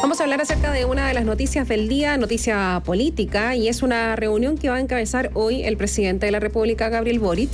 Vamos a hablar acerca de una de las noticias del día, noticia política, y es una reunión que va a encabezar hoy el presidente de la República, Gabriel Boric,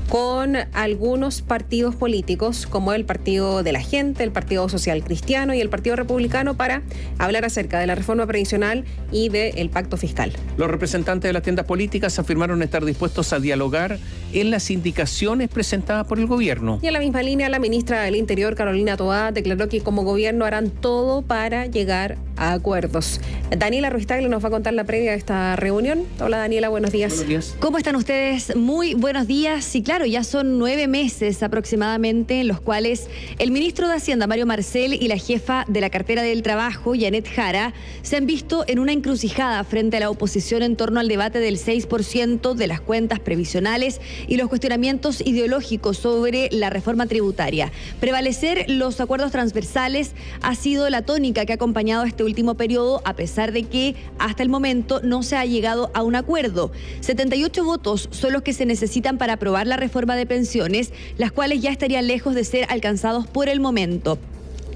con algunos partidos políticos, como el Partido de la Gente, el Partido Social Cristiano y el Partido Republicano, para hablar acerca de la reforma previsional y del pacto fiscal. Los representantes de las tiendas políticas afirmaron estar dispuestos a dialogar en las indicaciones presentadas por el gobierno. Y en la misma línea, la ministra del Interior, Carolina Toá, declaró que como gobierno harán todo para llegar a acuerdos. Daniela Ruiz Tagle nos va a contar la previa de esta reunión. Hola Daniela, buenos días. Buenos días. ¿Cómo están ustedes? Muy buenos días. Y claro, ya son 9 meses aproximadamente en los cuales el ministro de Hacienda, Mario Marcel, y la jefa de la cartera del Trabajo, Yanet Jara, se han visto en una encrucijada frente a la oposición en torno al debate del 6% de las cuentas previsionales y los cuestionamientos ideológicos sobre la reforma tributaria. Prevalecer los acuerdos transversales ha sido la tónica que ha acompañado este último periodo, a pesar de que hasta el momento no se ha llegado a un acuerdo. 78 votos son los que se necesitan para aprobar la reforma de pensiones, las cuales ya estarían lejos de ser alcanzados por el momento.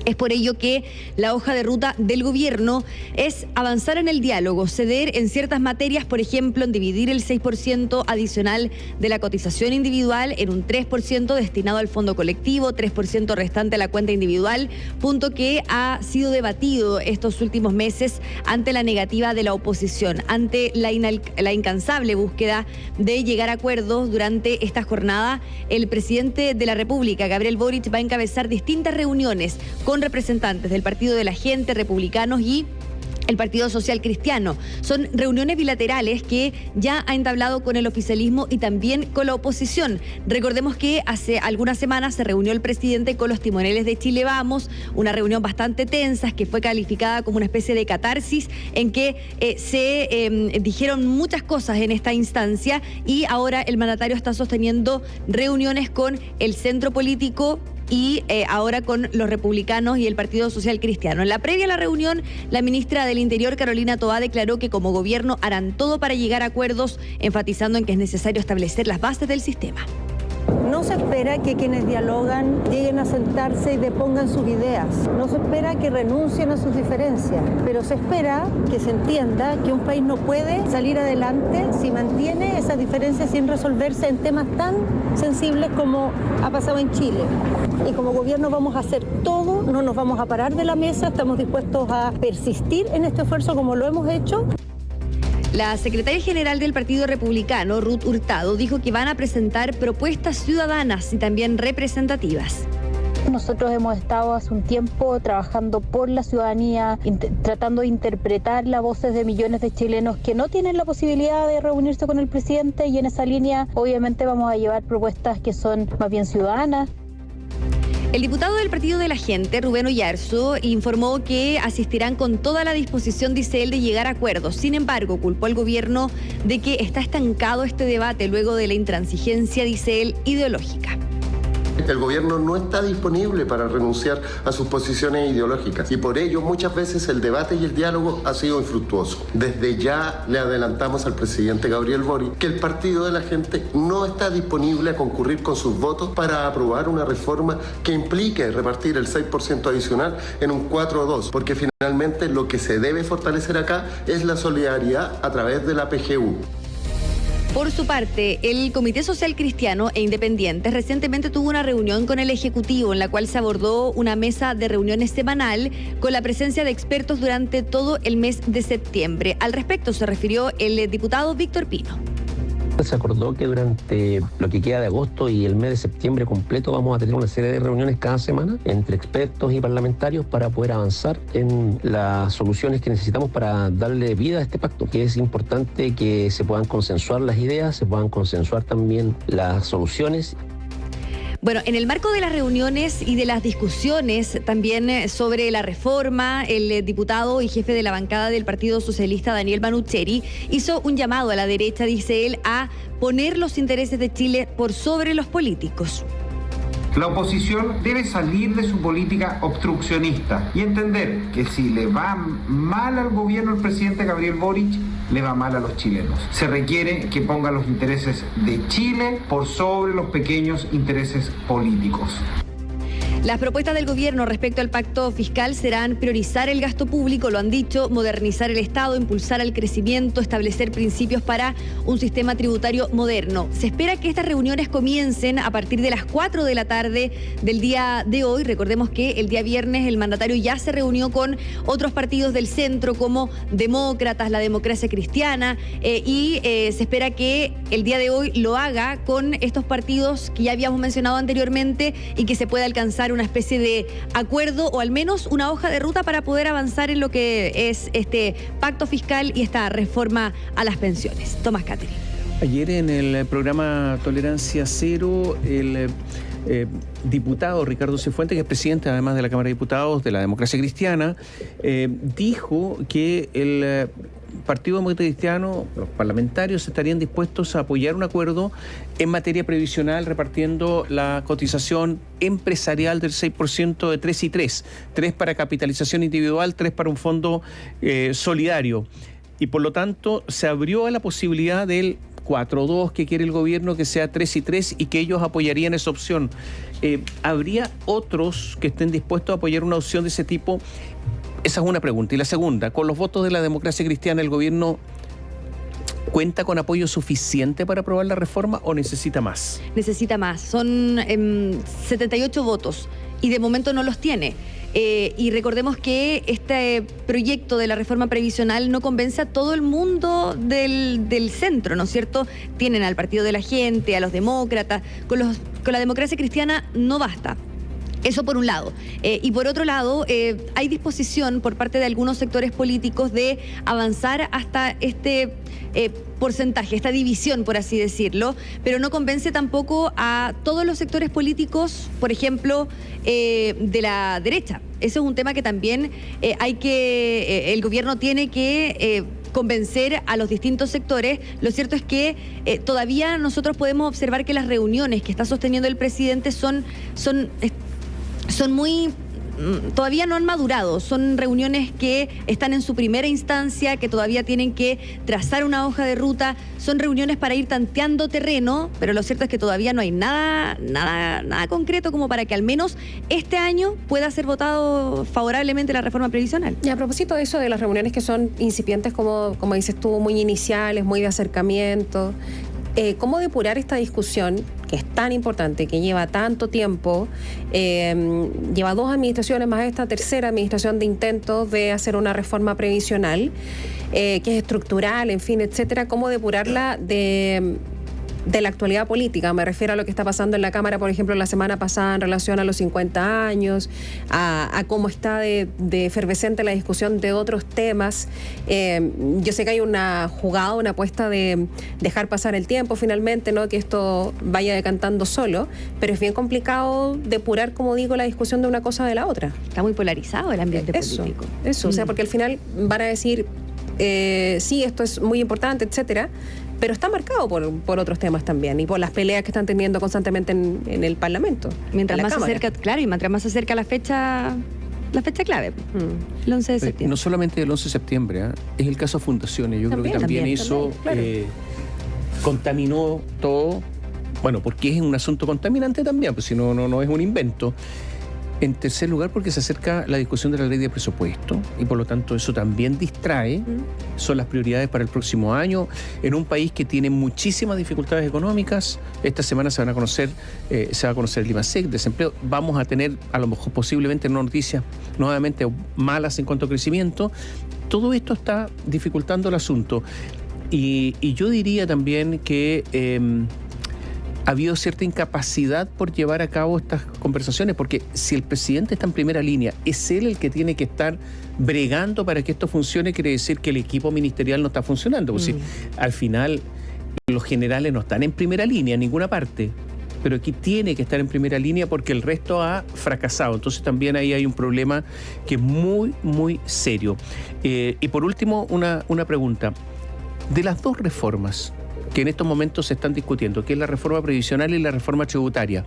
Es por ello que la hoja de ruta del gobierno es avanzar en el diálogo, ceder en ciertas materias, por ejemplo, en dividir el 6% adicional de la cotización individual en un 3% destinado al fondo colectivo, 3% restante a la cuenta individual, punto que ha sido debatido estos últimos meses ante la negativa de la oposición, ante la incansable búsqueda de llegar a acuerdos. Durante esta jornada, el presidente de la República, Gabriel Boric, va a encabezar distintas reuniones con representantes del Partido de la Gente, republicanos y el Partido Social Cristiano. Son reuniones bilaterales que ya ha entablado con el oficialismo y también con la oposición. Recordemos que hace algunas semanas se reunió el presidente con los timoneles de Chile Vamos, una reunión bastante tensa que fue calificada como una especie de catarsis en que se dijeron muchas cosas en esta instancia, y ahora el mandatario está sosteniendo reuniones con el centro político y ahora con los republicanos y el Partido Social Cristiano. En la previa a la reunión, la ministra del Interior, Carolina Toá, declaró que como gobierno harán todo para llegar a acuerdos, enfatizando en que es necesario establecer las bases del sistema. No se espera que quienes dialogan lleguen a sentarse y depongan sus ideas. No se espera que renuncien a sus diferencias, pero se espera que se entienda que un país no puede salir adelante si mantiene esas diferencias sin resolverse en temas tan sensibles como ha pasado en Chile. Y como gobierno vamos a hacer todo, no nos vamos a parar de la mesa, estamos dispuestos a persistir en este esfuerzo como lo hemos hecho. La secretaria general del Partido Republicano, Ruth Hurtado, dijo que van a presentar propuestas ciudadanas y también representativas. Nosotros hemos estado hace un tiempo trabajando por la ciudadanía, tratando de interpretar las voces de millones de chilenos que no tienen la posibilidad de reunirse con el presidente, y en esa línea obviamente vamos a llevar propuestas que son más bien ciudadanas. El diputado del Partido de la Gente, Rubén Oyarzo, informó que asistirán con toda la disposición, dice él, de llegar a acuerdos. Sin embargo, culpó al gobierno de que está estancado este debate luego de la intransigencia, dice él, ideológica. El gobierno no está disponible para renunciar a sus posiciones ideológicas, y por ello muchas veces el debate y el diálogo ha sido infructuoso. Desde ya le adelantamos al presidente Gabriel Boric que el Partido de la Gente no está disponible a concurrir con sus votos para aprobar una reforma que implique repartir el 6% adicional en un 4-2, porque finalmente lo que se debe fortalecer acá es la solidaridad a través de la PGU. Por su parte, el Comité Social Cristiano e Independientes recientemente tuvo una reunión con el Ejecutivo en la cual se abordó una mesa de reuniones semanal con la presencia de expertos durante todo el mes de septiembre. Al respecto se refirió el diputado Víctor Pino. Se acordó que durante lo que queda de agosto y el mes de septiembre completo vamos a tener una serie de reuniones cada semana entre expertos y parlamentarios para poder avanzar en las soluciones que necesitamos para darle vida a este pacto, que es importante que se puedan consensuar las ideas, se puedan consensuar también las soluciones. Bueno, en el marco de las reuniones y de las discusiones también sobre la reforma, el diputado y jefe de la bancada del Partido Socialista, Daniel Manucheri, hizo un llamado a la derecha, dice él, a poner los intereses de Chile por sobre los políticos. La oposición debe salir de su política obstruccionista y entender que si le va mal al gobierno del presidente Gabriel Boric, le va mal a los chilenos. Se requiere que ponga los intereses de Chile por sobre los pequeños intereses políticos. Las propuestas del gobierno respecto al pacto fiscal serán priorizar el gasto público, lo han dicho, modernizar el Estado, impulsar el crecimiento, establecer principios para un sistema tributario moderno. Se espera que estas reuniones comiencen a partir de las 4 de la tarde del día de hoy. Recordemos que el día viernes el mandatario ya se reunió con otros partidos del centro como Demócratas, la Democracia Cristiana, y se espera que el día de hoy lo haga con estos partidos que ya habíamos mencionado anteriormente y que se pueda alcanzar una especie de acuerdo o al menos una hoja de ruta para poder avanzar en lo que es este pacto fiscal y esta reforma a las pensiones. Tomás Cateri. Ayer en el programa Tolerancia Cero, el diputado Ricardo Cifuentes, que es presidente además de la Cámara de Diputados de la Democracia Cristiana, dijo que el Partido Demócrata Cristiano, los parlamentarios estarían dispuestos a apoyar un acuerdo en materia previsional repartiendo la cotización empresarial del 6% de 3 y 3. 3 para capitalización individual, 3 para un fondo solidario. Y por lo tanto se abrió a la posibilidad del 4-2 que quiere el gobierno, que sea 3 y 3 y que ellos apoyarían esa opción. ¿Habría otros que estén dispuestos a apoyar una opción de ese tipo? Esa es una pregunta. Y la segunda, con los votos de la Democracia Cristiana, ¿el gobierno cuenta con apoyo suficiente para aprobar la reforma o necesita más? Necesita más. Son 78 votos y de momento no los tiene. Y recordemos que este proyecto de la reforma previsional no convence a todo el mundo del centro, ¿no es cierto? Tienen al Partido de la Gente, a los demócratas. Con la Democracia Cristiana no basta. Eso por un lado. Y por otro lado, hay disposición por parte de algunos sectores políticos de avanzar hasta este porcentaje, esta división, por así decirlo, pero no convence tampoco a todos los sectores políticos, por ejemplo, de la derecha. Ese es un tema que también el gobierno tiene que convencer a los distintos sectores. Lo cierto es que todavía nosotros podemos observar que las reuniones que está sosteniendo el presidente son muy... todavía no han madurado, son reuniones que están en su primera instancia, que todavía tienen que trazar una hoja de ruta, son reuniones para ir tanteando terreno, pero lo cierto es que todavía no hay nada concreto como para que al menos este año pueda ser votado favorablemente la reforma previsional. Y a propósito de eso, de las reuniones que son incipientes, como dices tú, muy iniciales, muy de acercamiento, ¿cómo depurar esta discusión que es tan importante, que lleva tanto tiempo, lleva 2 administraciones más esta tercera administración de intentos de hacer una reforma previsional, que es estructural, en fin, etcétera? ¿Cómo depurarla de la actualidad política? Me refiero a lo que está pasando en la Cámara, por ejemplo, la semana pasada en relación a los 50 años, a cómo está de efervescente la discusión de otros temas. Yo sé que hay una apuesta de dejar pasar el tiempo finalmente, ¿no? Que esto vaya decantando solo, pero es bien complicado depurar, como digo, la discusión de una cosa de la otra. Está muy polarizado el ambiente político. O sea, porque al final van a decir, sí, esto es muy importante, etcétera, pero está marcado por otros temas también y por las peleas que están teniendo constantemente en el Parlamento. Mientras más se acerca, claro, y mientras más se acerca la fecha clave, el 11 de septiembre. No solamente el 11 de septiembre, es el caso Fundaciones. Yo creo que también eso claro, contaminó todo, bueno, porque es un asunto contaminante también, pues si no es un invento. En tercer lugar, porque se acerca la discusión de la ley de presupuesto y por lo tanto eso también distrae. Son las prioridades para el próximo año en un país que tiene muchísimas dificultades económicas. Esta semana se va a conocer el IMASEC, desempleo. Vamos a tener a lo mejor posiblemente noticias nuevamente malas en cuanto a crecimiento. Todo esto está dificultando el asunto y yo diría también que ha habido cierta incapacidad por llevar a cabo estas conversaciones, porque si el presidente está en primera línea, es él el que tiene que estar bregando para que esto funcione, quiere decir que el equipo ministerial no está funcionando. Pues si al final los generales no están en primera línea en ninguna parte, pero aquí tiene que estar en primera línea porque el resto ha fracasado. Entonces también ahí hay un problema que es muy, muy serio. Y por último, una pregunta. De las 2 reformas que en estos momentos se están discutiendo, que es la reforma previsional y la reforma tributaria,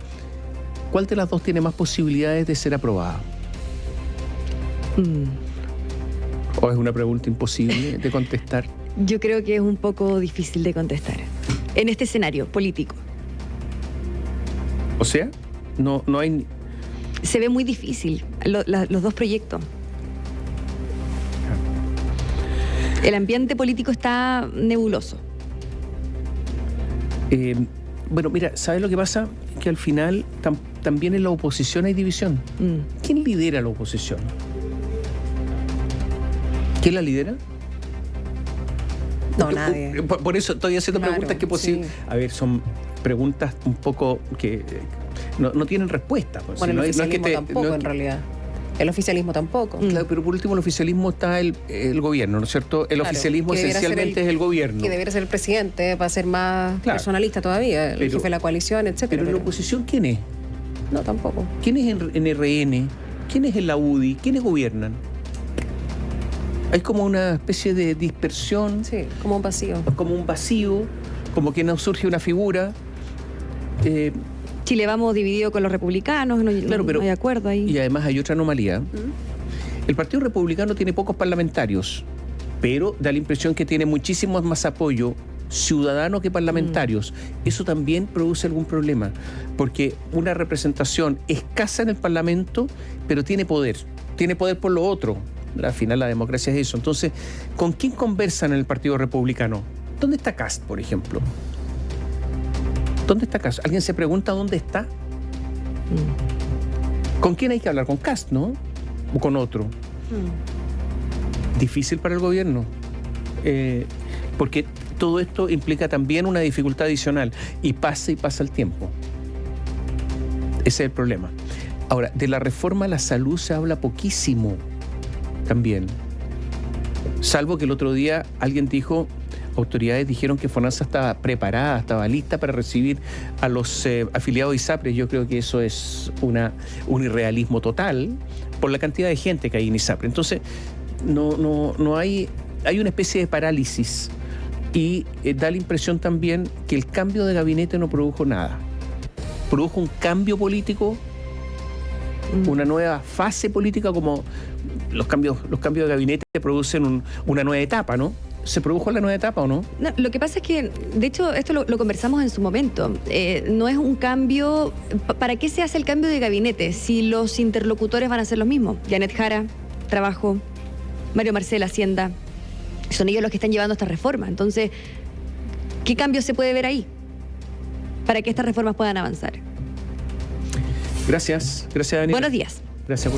¿cuál de las 2 tiene más posibilidades de ser aprobada? ¿O es una pregunta imposible de contestar? Yo creo que es un poco difícil de contestar en este escenario político. O sea, no hay... se ve muy difícil los dos proyectos. El ambiente político está nebuloso. Bueno, mira, ¿sabes lo que pasa? Que al final también en la oposición hay división. ¿Quién lidera la oposición? ¿Quién la lidera? No, nadie. Por eso estoy haciendo preguntas que posible. Sí. A ver, son preguntas un poco que no tienen respuesta. Pues. Bueno, el oficialismo tampoco, en realidad. El oficialismo tampoco. Claro, pero por último, el oficialismo está el gobierno, ¿no es cierto? El oficialismo esencialmente es el gobierno. Que debería ser el presidente, para ser más personalista todavía, el jefe de la coalición, etcétera. Pero en la oposición, ¿quién es? No, tampoco. ¿Quién es en RN? ¿Quién es en la UDI? ¿Quiénes gobiernan? Hay como una especie de dispersión. Sí, como un vacío. Como un vacío, como que no surge una figura. Chile Vamos dividido con los republicanos, no hay acuerdo ahí. Y además hay otra anomalía. El Partido Republicano tiene pocos parlamentarios, pero da la impresión que tiene muchísimo más apoyo ciudadano que parlamentarios. Eso también produce algún problema, porque una representación escasa en el Parlamento, pero tiene poder por lo otro. Al final la democracia es eso. Entonces, ¿con quién conversan en el Partido Republicano? ¿Dónde está Kast, por ejemplo? ¿Dónde está Kast? ¿Alguien se pregunta dónde está? ¿Con quién hay que hablar? ¿Con Kast, no? ¿O con otro? Difícil para el gobierno. Porque todo esto implica también una dificultad adicional. Y pasa el tiempo. Ese es el problema. Ahora, de la reforma a la salud se habla poquísimo también. Salvo que el otro día alguien dijo... Autoridades dijeron que FONASA estaba preparada, estaba lista para recibir a los afiliados de ISAPRES. Yo creo que eso es un irrealismo total por la cantidad de gente que hay en ISAPRES. Entonces, no hay una especie de parálisis y da la impresión también que el cambio de gabinete no produjo nada. Produjo un cambio político, una nueva fase política, como los cambios de gabinete producen una nueva etapa, ¿no? ¿Se produjo la nueva etapa o no? No, lo que pasa es que, de hecho, esto lo conversamos en su momento. No es un cambio... ¿Para qué se hace el cambio de gabinete si los interlocutores van a ser los mismos? Janet Jara, Trabajo, Mario Marcel, Hacienda. Son ellos los que están llevando esta reforma. Entonces, ¿qué cambio se puede ver ahí para que estas reformas puedan avanzar? Gracias, Daniela. Buenos días. Gracias.